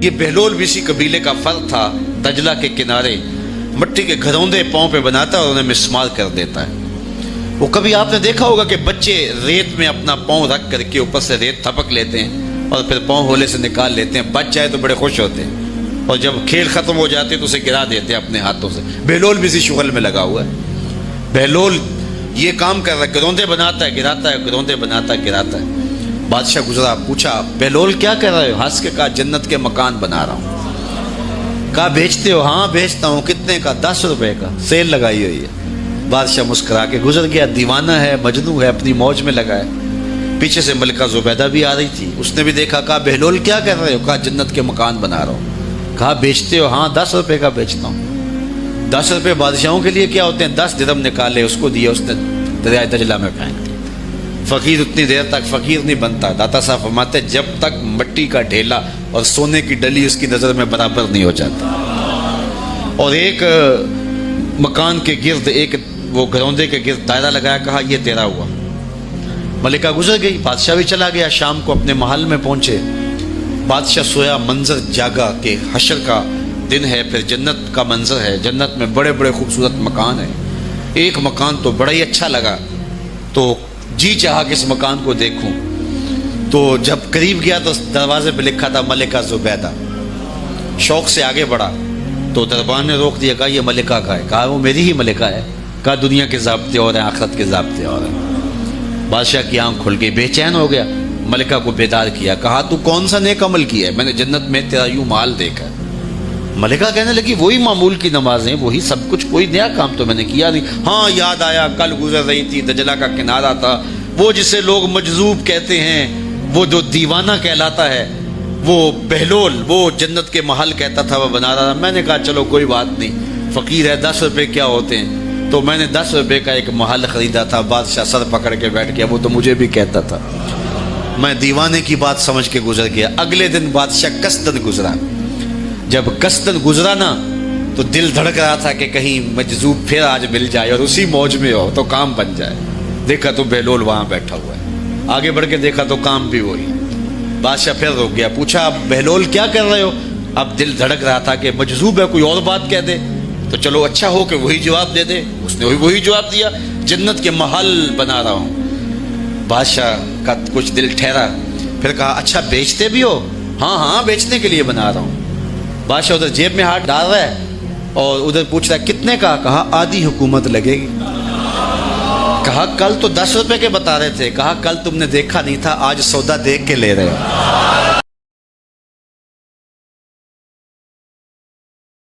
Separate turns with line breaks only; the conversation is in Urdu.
یہ بہلول بھی اسی قبیلے کا فرد تھا، دجلہ کے کنارے مٹی کے گھروندے پاؤں پہ بناتا ہے اور انہیں مسمار کر دیتا ہے۔ وہ کبھی آپ نے دیکھا ہوگا کہ بچے ریت میں اپنا پاؤں رکھ کر کے اوپر سے ریت تھپک لیتے ہیں اور پھر پاؤں ہولے سے نکال لیتے ہیں، بچ جائے تو بڑے خوش ہوتے ہیں، اور جب کھیل ختم ہو جاتے ہیں تو اسے گرا دیتے ہیں اپنے ہاتھوں سے۔ بہلول بھی اسی شغل میں لگا ہوا ہے۔ بہلول یہ کام کر رہا ہے، گروندے بناتا ہے گراتا ہے، گروندے بناتا ہے گراتا ہے۔ بادشاہ گزرا، پوچھا بہلول کیا کر رہے ہو؟ ہنس کے کہا جنت کے مکان بنا رہا ہوں۔ کہا بیچتے ہو؟ ہاں بیچتا ہوں۔ کتنے کا؟ 10 روپے کا، سیل لگائی ہوئی ہے۔ بادشاہ مسکرا کے گزر گیا، دیوانہ ہے، مجنوں ہے، اپنی موج میں لگا ہے۔ پیچھے سے ملکہ زبیدہ بھی آ رہی تھی، اس نے بھی دیکھا، کہا بہلول کیا کر رہے ہو؟ کہا جنت کے مکان بنا رہا ہوں۔ کہا بیچتے ہو؟ ہاں 10 روپے کا بیچتا ہوں۔ 10 روپے بادشاہوں کے لیے کیا ہوتے ہیں؟ 10 درہم نکالے، اس کو دیے، اس نے دریائے دجلہ میں پھینک دیا۔ فقیر اتنی دیر تک فقیر نہیں بنتا۔ داتا صاحب فرماتے جب تک مٹی کا ڈھیلا اور سونے کی ڈلی اس کی نظر میں برابر نہیں ہو جاتا۔ اور ایک مکان کے گرد، ایک وہ گروندے کے گرد دائرہ لگایا، کہا یہ تیرا ہوا۔ ملکہ گزر گئی، بادشاہ بھی چلا گیا۔ شام کو اپنے محل میں پہنچے، بادشاہ سویا، منظر جاگا کہ حشر کا دن ہے، پھر جنت کا منظر ہے، جنت میں بڑے بڑے خوبصورت مکان ہیں۔ ایک مکان تو بڑا ہی اچھا لگا، تو جی چاہا کہ اس مکان کو دیکھوں۔ تو جب قریب گیا تو دروازے پہ لکھا تھا ملکہ زبیدہ۔ شوق سے آگے بڑھا تو دربان نے روک دیا، کہا یہ ملکہ کا ہے؟ کہا وہ میری ہی ملکہ ہے۔ کہا دنیا کے ضابطے اور ہیں، آخرت کے ضابطے اور ہیں۔ بادشاہ کی آنکھ کھل گئی، بے چین ہو گیا، ملکہ کو بیدار کیا، کہا تو کون سا نیک عمل کیا ہے؟ میں نے جنت میں تیرا یوں مال دیکھا۔ ملکہ کہنے لگی وہی معمول کی نمازیں، وہی سب کچھ، کوئی نیا کام تو میں نے کیا نہیں۔ ہاں یاد آیا، کل گزر رہی تھی، دجلہ کا کنارہ تھا، وہ جسے لوگ مجذوب کہتے ہیں، وہ جو دیوانہ کہلاتا ہے، وہ بہلول، وہ جنت کے محل کہتا تھا وہ بنا رہا تھا۔ میں نے کہا چلو کوئی بات نہیں، فقیر ہے، 10 روپے کیا ہوتے ہیں؟ تو میں نے 10 روپے کا ایک محل خریدا تھا۔ بادشاہ سر پکڑ کے بیٹھ گیا، وہ تو مجھے بھی کہتا تھا۔ میں دیوانے کی بات سمجھ کے گزر گیا۔ اگلے دن بادشاہ قصدن گزرا۔ جب قصدن گزرا نا تو دل دھڑک رہا تھا کہ کہیں مجذوب پھر آج مل جائے اور اسی موج میں ہو تو کام بن جائے۔ دیکھا تو بہلول وہاں بیٹھا ہوا ہے، آگے بڑھ کے دیکھا تو کام بھی وہی۔ بادشاہ پھر رک گیا، پوچھا اب بہلول کیا کر رہے ہو؟ اب دل دھڑک رہا تھا کہ مجذوب ہے، کوئی اور بات کہہ دے تو چلو اچھا ہو کہ وہی جواب دے دے۔ اس نے وہی جواب دیا، جنت کے محل بنا رہا ہوں۔ بادشاہ کا کچھ دل ٹھہرا، پھر کہا اچھا بیچتے بھی ہو؟ ہاں ہاں بیچنے کے لیے بنا رہا ہوں۔ بادشاہ ادھر جیب میں ہاتھ ڈال رہا ہے اور ادھر پوچھ رہا ہے کتنے کا؟ کہا آدھی حکومت لگے گی۔ کہا کل تو 10 روپے کے بتا رہے تھے۔ کہا کل تم نے دیکھا نہیں تھا، آج سودا دیکھ کے لے رہے ہو۔